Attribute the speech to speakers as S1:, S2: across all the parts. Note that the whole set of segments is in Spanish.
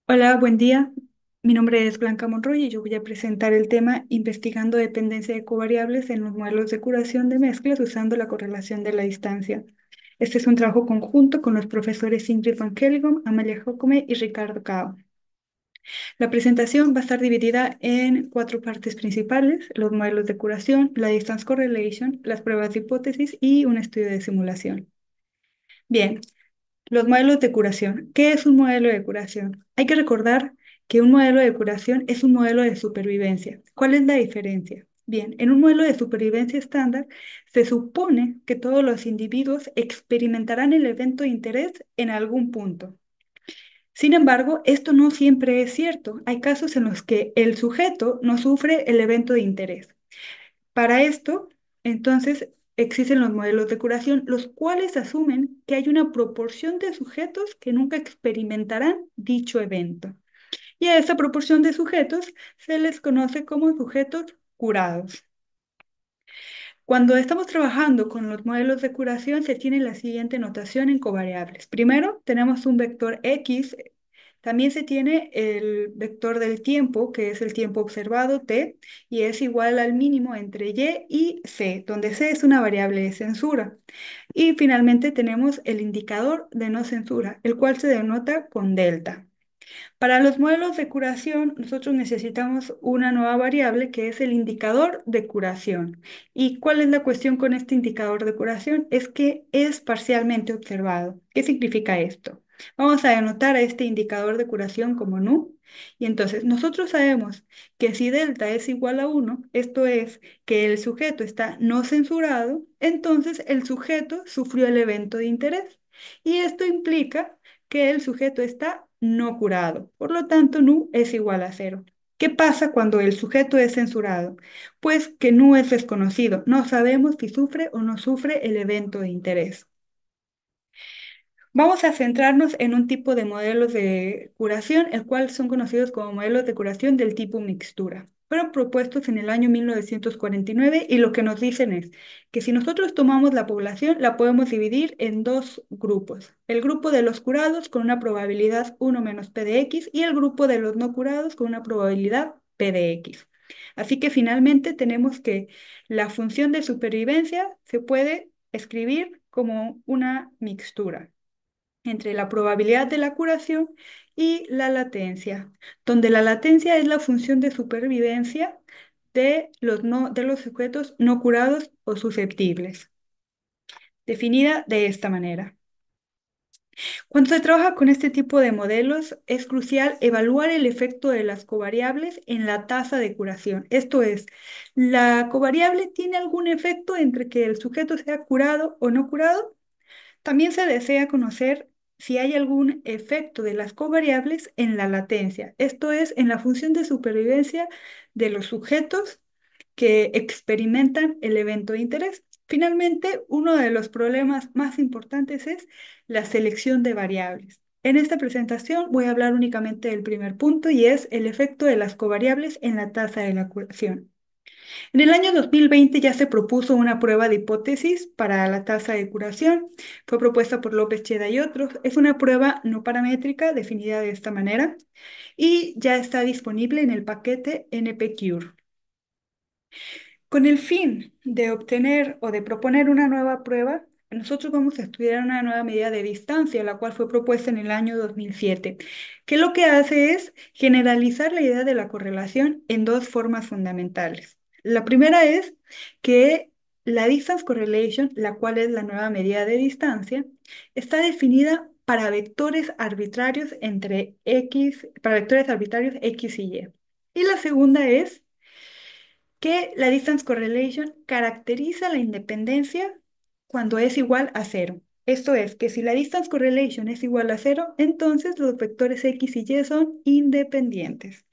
S1: Hola, buen día. Mi nombre es Blanca Monroy y yo voy a presentar el tema investigando dependencia de covariables en los modelos de curación de mezclas usando la correlación de la distancia. Este es un trabajo conjunto con los profesores Ingrid van Kellegom, Amalia Jocome y Ricardo Cao. La presentación va a estar dividida en cuatro partes principales: los modelos de curación, la distance correlation, las pruebas de hipótesis y un estudio de simulación. Bien. Los modelos de curación. ¿Qué es un modelo de curación? Hay que recordar que un modelo de curación es un modelo de supervivencia. ¿Cuál es la diferencia? Bien, en un modelo de supervivencia estándar se supone que todos los individuos experimentarán el evento de interés en algún punto. Sin embargo, esto no siempre es cierto. Hay casos en los que el sujeto no sufre el evento de interés. Para esto, entonces, existen los modelos de curación, los cuales asumen que hay una proporción de sujetos que nunca experimentarán dicho evento. Y a esa proporción de sujetos se les conoce como sujetos curados. Cuando estamos trabajando con los modelos de curación, se tiene la siguiente notación en covariables. Primero, tenemos un vector X. También se tiene el vector del tiempo, que es el tiempo observado, t, y es igual al mínimo entre y y c, donde c es una variable de censura. Y finalmente tenemos el indicador de no censura, el cual se denota con delta. Para los modelos de curación, nosotros necesitamos una nueva variable que es el indicador de curación. ¿Y cuál es la cuestión con este indicador de curación? Es que es parcialmente observado. ¿Qué significa esto? Vamos a denotar a este indicador de curación como nu. Y entonces nosotros sabemos que si delta es igual a 1, esto es que el sujeto está no censurado, entonces el sujeto sufrió el evento de interés. Y esto implica que el sujeto está no curado. Por lo tanto, nu es igual a cero. ¿Qué pasa cuando el sujeto es censurado? Pues que nu es desconocido. No sabemos si sufre o no sufre el evento de interés. Vamos a centrarnos en un tipo de modelos de curación, el cual son conocidos como modelos de curación del tipo mixtura. Fueron propuestos en el año 1949 y lo que nos dicen es que si nosotros tomamos la población, la podemos dividir en dos grupos. El grupo de los curados con una probabilidad 1 menos p de x y el grupo de los no curados con una probabilidad p de x. Así que finalmente tenemos que la función de supervivencia se puede escribir como una mixtura entre la probabilidad de la curación y la latencia, donde la latencia es la función de supervivencia de los sujetos no curados o susceptibles, definida de esta manera. Cuando se trabaja con este tipo de modelos, es crucial evaluar el efecto de las covariables en la tasa de curación. Esto es, ¿la covariable tiene algún efecto entre que el sujeto sea curado o no curado? También se desea conocer si hay algún efecto de las covariables en la latencia, esto es, en la función de supervivencia de los sujetos que experimentan el evento de interés. Finalmente, uno de los problemas más importantes es la selección de variables. En esta presentación voy a hablar únicamente del primer punto y es el efecto de las covariables en la tasa de la curación. En el año 2020 ya se propuso una prueba de hipótesis para la tasa de curación. Fue propuesta por López Cheda y otros. Es una prueba no paramétrica definida de esta manera y ya está disponible en el paquete NPCure. Con el fin de obtener o de proponer una nueva prueba, nosotros vamos a estudiar una nueva medida de distancia, la cual fue propuesta en el año 2007, que lo que hace es generalizar la idea de la correlación en dos formas fundamentales. La primera es que la distance correlation, la cual es la nueva medida de distancia, está definida para vectores arbitrarios entre x, para vectores arbitrarios x y y. Y la segunda es que la distance correlation caracteriza la independencia cuando es igual a cero. Esto es, que si la distance correlation es igual a cero, entonces los vectores x y y son independientes.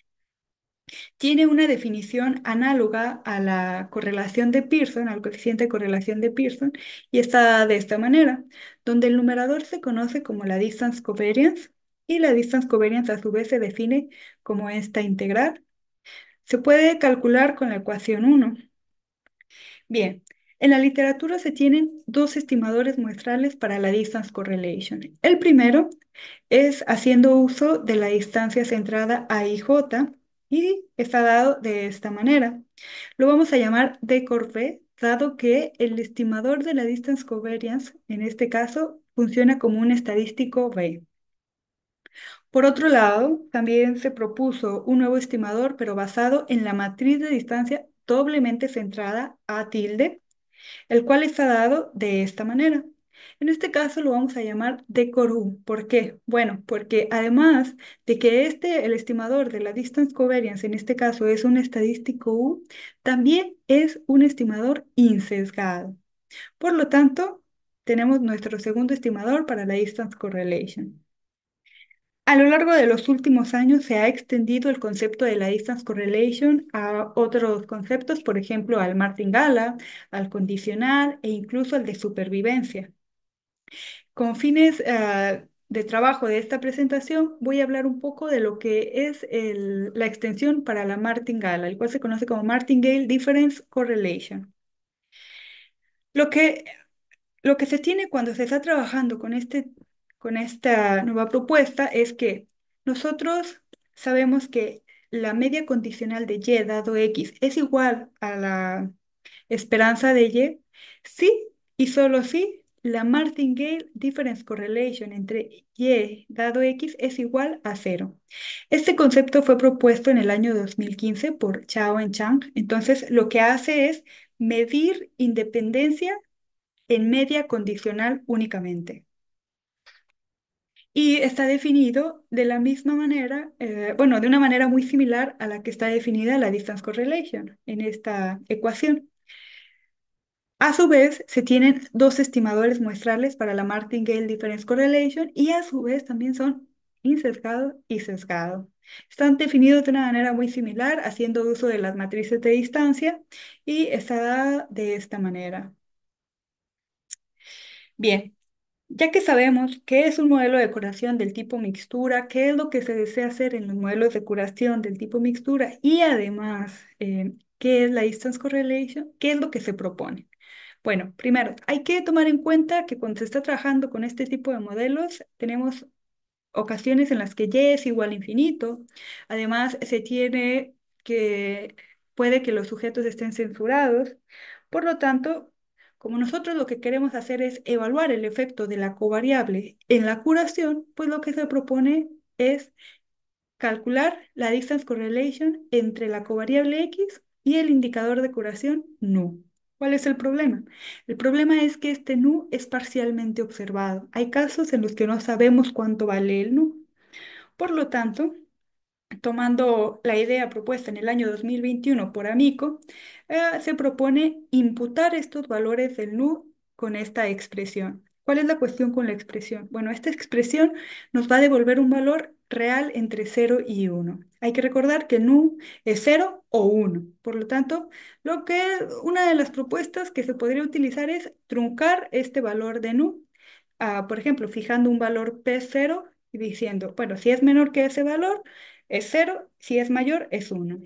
S1: Tiene una definición análoga a la correlación de Pearson, al coeficiente de correlación de Pearson, y está de esta manera, donde el numerador se conoce como la distance covariance y la distance covariance a su vez se define como esta integral. Se puede calcular con la ecuación 1. Bien, En la literatura se tienen dos estimadores muestrales para la distance correlation. El primero es haciendo uso de la distancia centrada a i j y está dado de esta manera. Lo vamos a llamar d cor v, dado que el estimador de la distance covariance, en este caso, funciona como un estadístico v. Por otro lado, también se propuso un nuevo estimador, pero basado en la matriz de distancia doblemente centrada a tilde, el cual está dado de esta manera. En este caso lo vamos a llamar D-Core-U. ¿Por qué? Bueno, porque además de que el estimador de la distance covariance, en este caso es un estadístico U, también es un estimador insesgado. Por lo tanto, tenemos nuestro segundo estimador para la distance correlation. A lo largo de los últimos años se ha extendido el concepto de la distance correlation a otros conceptos, por ejemplo, al martingala, al condicional e incluso al de supervivencia. Con fines de trabajo de esta presentación, voy a hablar un poco de lo que es la extensión para la martingala, el cual se conoce como Martingale Difference Correlation. Lo que Lo que se tiene cuando se está trabajando con esta nueva propuesta es que nosotros sabemos que la media condicional de y dado x es igual a la esperanza de y, sí y solo si la Martingale Difference Correlation entre y dado x es igual a cero. Este concepto fue propuesto en el año 2015 por Chao y Chang. Entonces, lo que hace es medir independencia en media condicional únicamente. Y está definido de la misma manera, bueno, de una manera muy similar a la que está definida la distance correlation en esta ecuación. A su vez, se tienen dos estimadores muestrales para la Martingale Difference Correlation y a su vez también son insesgado y sesgado. Están definidos de una manera muy similar, haciendo uso de las matrices de distancia y está dada de esta manera. Bien, ya que sabemos qué es un modelo de curación del tipo mixtura, qué es lo que se desea hacer en los modelos de curación del tipo mixtura y además qué es la distance correlation, qué es lo que se propone. Bueno, primero, hay que tomar en cuenta que cuando se está trabajando con este tipo de modelos, tenemos ocasiones en las que y es igual a infinito. Además, se tiene que, puede que los sujetos estén censurados. Por lo tanto, como nosotros lo que queremos hacer es evaluar el efecto de la covariable en la curación, pues lo que se propone es calcular la distance correlation entre la covariable x y el indicador de curación nu. ¿Cuál es el problema? El problema es que este nu es parcialmente observado. Hay casos en los que no sabemos cuánto vale el nu. Por lo tanto, tomando la idea propuesta en el año 2021 por Amico, se propone imputar estos valores del nu con esta expresión. ¿Cuál es la cuestión con la expresión? Bueno, esta expresión nos va a devolver un valor real entre 0 y 1. Hay que recordar que nu es 0 o 1. Por lo tanto, una de las propuestas que se podría utilizar es truncar este valor de nu, por ejemplo, fijando un valor P0 y diciendo, bueno, si es menor que ese valor, es 0, si es mayor, es 1.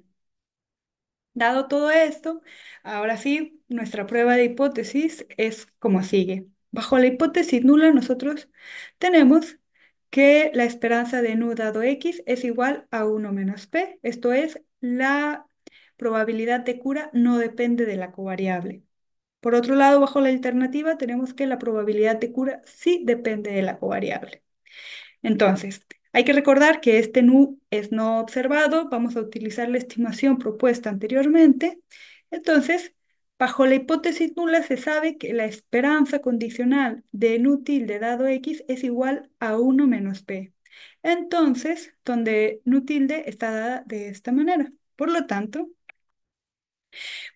S1: Dado todo esto, ahora sí, nuestra prueba de hipótesis es como sigue. Bajo la hipótesis nula, nosotros tenemos que la esperanza de nu dado x es igual a 1 menos p. Esto es, la probabilidad de cura no depende de la covariable. Por otro lado, bajo la alternativa, tenemos que la probabilidad de cura sí depende de la covariable. Entonces, hay que recordar que este nu es no observado, vamos a utilizar la estimación propuesta anteriormente. Entonces, bajo la hipótesis nula se sabe que la esperanza condicional de nu tilde dado x es igual a 1 menos p. Entonces, donde nu tilde está dada de esta manera. Por lo tanto,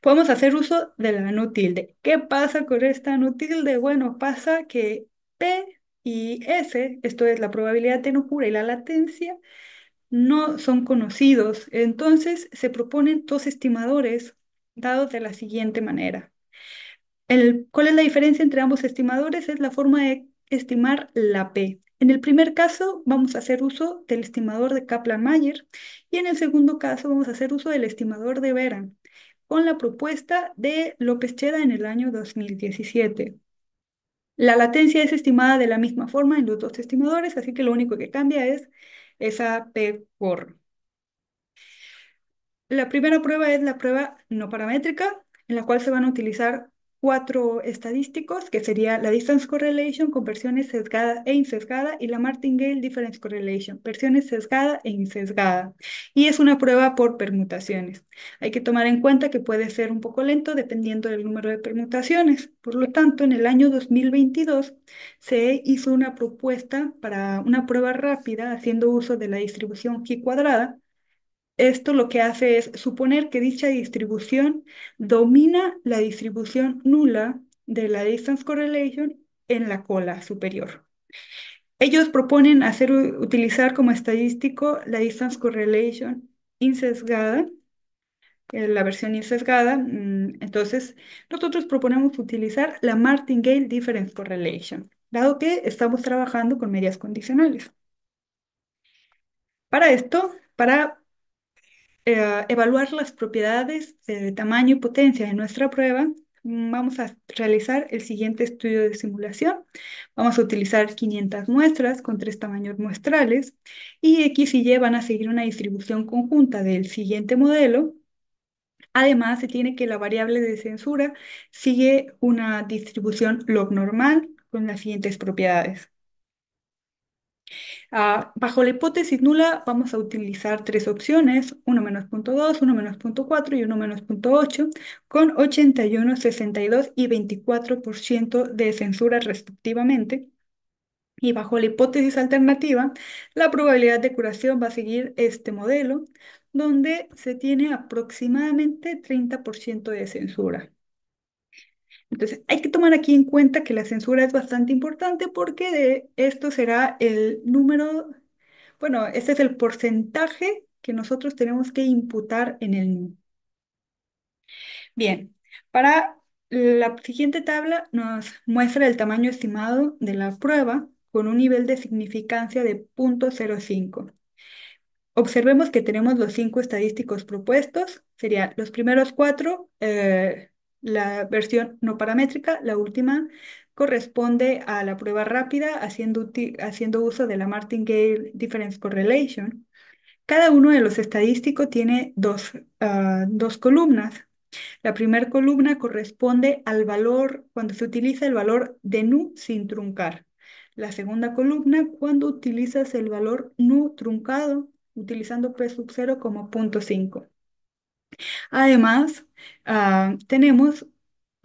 S1: podemos hacer uso de la nu tilde. ¿Qué pasa con esta nu tilde? Bueno, pasa que P y S, esto es la probabilidad de no cura y la latencia, no son conocidos. Entonces se proponen dos estimadores dados de la siguiente manera. ¿Cuál es la diferencia entre ambos estimadores? Es la forma de estimar la P. En el primer caso vamos a hacer uso del estimador de Kaplan-Meier y en el segundo caso vamos a hacer uso del estimador de Beran. con la propuesta de López Cheda en el año 2017. La latencia es estimada de la misma forma en los dos estimadores, así que lo único que cambia es esa P por. La primera prueba es la prueba no paramétrica, en la cual se van a utilizar cuatro estadísticos, que sería la Distance Correlation, conversiones sesgada e insesgada, y la Martingale Difference Correlation, versiones sesgada e insesgada. Y es una prueba por permutaciones. Hay que tomar en cuenta que puede ser un poco lento dependiendo del número de permutaciones. Por lo tanto, en el año 2022 se hizo una propuesta para una prueba rápida haciendo uso de la distribución chi cuadrada. Esto lo que hace es suponer que dicha distribución domina la distribución nula de la distance correlation en la cola superior. Ellos proponen utilizar como estadístico la distance correlation insesgada, la versión insesgada. Entonces, nosotros proponemos utilizar la Martingale Difference Correlation, dado que estamos trabajando con medias condicionales. Para esto, para evaluar las propiedades de tamaño y potencia de nuestra prueba, vamos a realizar el siguiente estudio de simulación. Vamos a utilizar 500 muestras con tres tamaños muestrales y X y Y van a seguir una distribución conjunta del siguiente modelo. Además, se tiene que la variable de censura sigue una distribución log normal con las siguientes propiedades. Bajo la hipótesis nula vamos a utilizar tres opciones, 1 menos punto 2, 1 menos punto 4 y 1 menos punto 8, con 81, 62 y 24% de censura respectivamente. Y bajo la hipótesis alternativa, la probabilidad de curación va a seguir este modelo, donde se tiene aproximadamente 30% de censura. Entonces, hay que tomar aquí en cuenta que la censura es bastante importante porque de esto será el número. Bueno, este es el porcentaje que nosotros tenemos que imputar en el NU. Bien, para la siguiente tabla nos muestra el tamaño estimado de la prueba con un nivel de significancia de 0.05. Observemos que tenemos los cinco estadísticos propuestos, serían los primeros cuatro, la versión no paramétrica, la última corresponde a la prueba rápida haciendo uso de la Martingale Difference Correlation. Cada uno de los estadísticos tiene dos columnas. La primera columna corresponde al valor cuando se utiliza el valor de nu sin truncar. La segunda columna cuando utilizas el valor nu truncado, utilizando P sub 0 como 0.5. Además, tenemos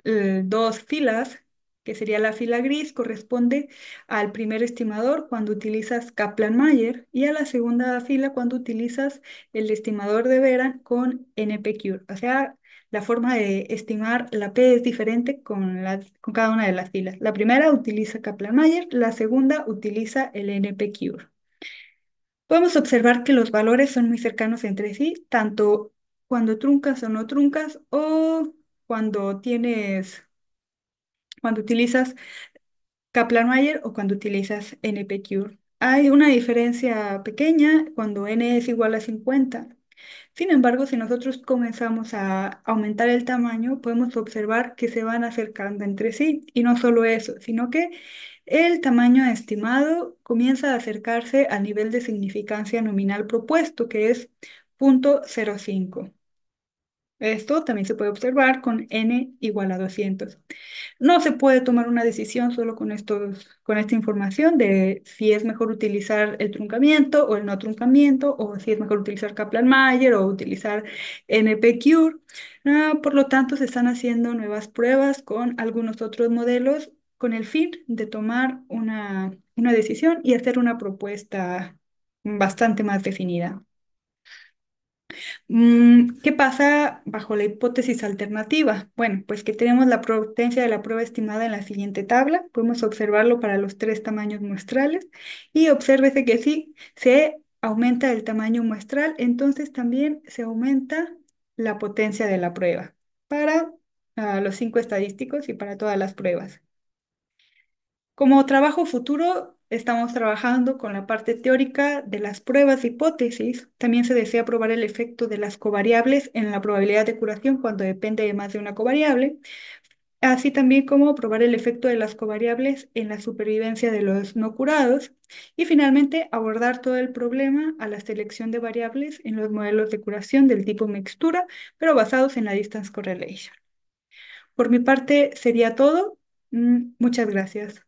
S1: dos filas, que sería la fila gris, corresponde al primer estimador cuando utilizas Kaplan-Meier y a la segunda fila cuando utilizas el estimador de Vera con NPQ. O sea, la forma de estimar la P es diferente con cada una de las filas. La primera utiliza Kaplan-Meier, la segunda utiliza el NPQ. Podemos observar que los valores son muy cercanos entre sí, tanto cuando truncas o no truncas o cuando cuando utilizas Kaplan-Meier o cuando utilizas NPQ. Hay una diferencia pequeña cuando n es igual a 50. Sin embargo, si nosotros comenzamos a aumentar el tamaño, podemos observar que se van acercando entre sí. Y no solo eso, sino que el tamaño estimado comienza a acercarse al nivel de significancia nominal propuesto, que es 0.05. Esto también se puede observar con n igual a 200. No se puede tomar una decisión solo con esta información de si es mejor utilizar el truncamiento o el no truncamiento, o si es mejor utilizar Kaplan-Meier o utilizar NP-Cure. Por lo tanto, se están haciendo nuevas pruebas con algunos otros modelos con el fin de tomar una decisión y hacer una propuesta bastante más definida. ¿Qué pasa bajo la hipótesis alternativa? Bueno, pues que tenemos la potencia de la prueba estimada en la siguiente tabla. Podemos observarlo para los tres tamaños muestrales y obsérvese que si se aumenta el tamaño muestral, entonces también se aumenta la potencia de la prueba para los cinco estadísticos y para todas las pruebas. Como trabajo futuro, estamos trabajando con la parte teórica de las pruebas de hipótesis. También se desea probar el efecto de las covariables en la probabilidad de curación cuando depende de más de una covariable, así también como probar el efecto de las covariables en la supervivencia de los no curados y finalmente abordar todo el problema a la selección de variables en los modelos de curación del tipo mixtura, pero basados en la distance correlation. Por mi parte sería todo. Muchas gracias.